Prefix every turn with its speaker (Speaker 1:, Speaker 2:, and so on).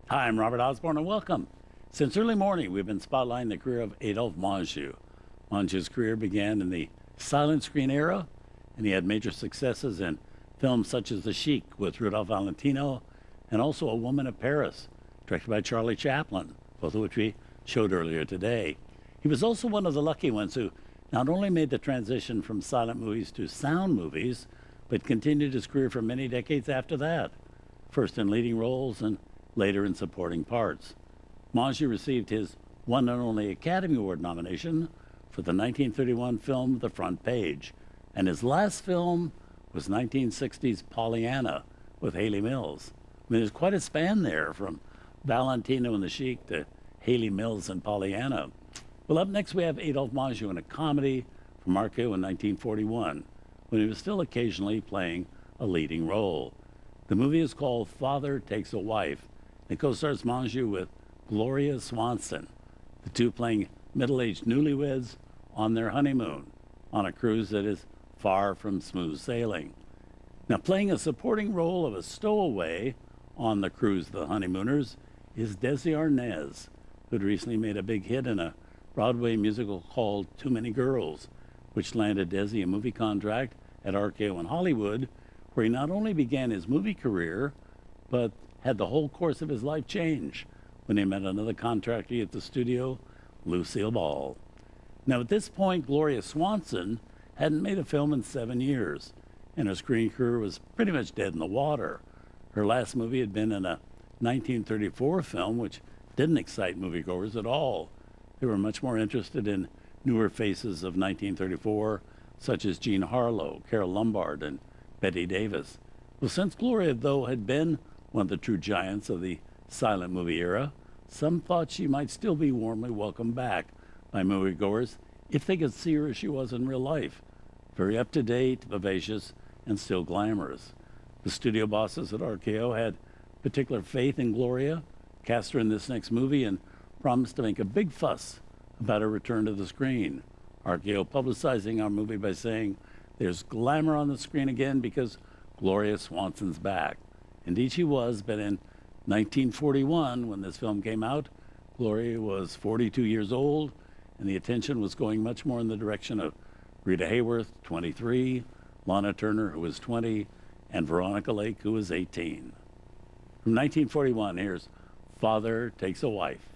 Speaker 1: Hi, I'm Robert Osborne, and welcome. Since early morning, we've been spotlighting the career of Adolphe Menjou. Menjou's career began in the silent screen era, and he had major successes in films such as The Sheik with Rudolph Valentino, and also A Woman of Paris, directed by Charlie Chaplin, both of which we showed earlier today. He was also one of the lucky ones who not only made the transition from silent movies to sound movies, but continued his career for many decades after that, first in leading roles and later in supporting parts. Menjou received his one and only Academy Award nomination for the 1931 film The Front Page, and his last film was 1960's Pollyanna with Haley Mills. I mean, there's quite a span there from Valentino and the Sheik to Haley Mills and Pollyanna. Well, up next we have Adolphe Menjou in a comedy from RKO in 1941, when he was still occasionally playing a leading role. The movie is called Father Takes a Wife. It co-stars Menjou with Gloria Swanson, the two playing middle-aged newlyweds on their honeymoon on a cruise that is far from smooth sailing. Now, playing a supporting role of a stowaway on the cruise of the honeymooners is Desi Arnaz, who had recently made a big hit in a Broadway musical called Too Many Girls, which landed Desi a movie contract at RKO in Hollywood, where he not only began his movie career, but had the whole course of his life change when he met another contractor at the studio, Lucille Ball. Now, at this point, Gloria Swanson hadn't made a film in 7 years, and her screen career was pretty much dead in the water. Her last movie had been in a 1934 film, which didn't excite moviegoers at all. They were much more interested in newer faces of 1934, such as Jean Harlow, Carole Lombard, and Bette Davis. Well, since Gloria, though, had been one of the true giants of the silent movie era, some thought she might still be warmly welcomed back by moviegoers if they could see her as she was in real life, very up-to-date, vivacious, and still glamorous. The studio bosses at RKO had particular faith in Gloria, cast her in this next movie, and promised to make a big fuss about her return to the screen. RKO publicizing our movie by saying, "There's glamour on the screen again because Gloria Swanson's back." Indeed she was, but in 1941, when this film came out, Gloria was 42 years old, and the attention was going much more in the direction of Rita Hayworth, 23, Lana Turner, who was 20, and Veronica Lake, who was 18. From 1941, here's Father Takes a Wife.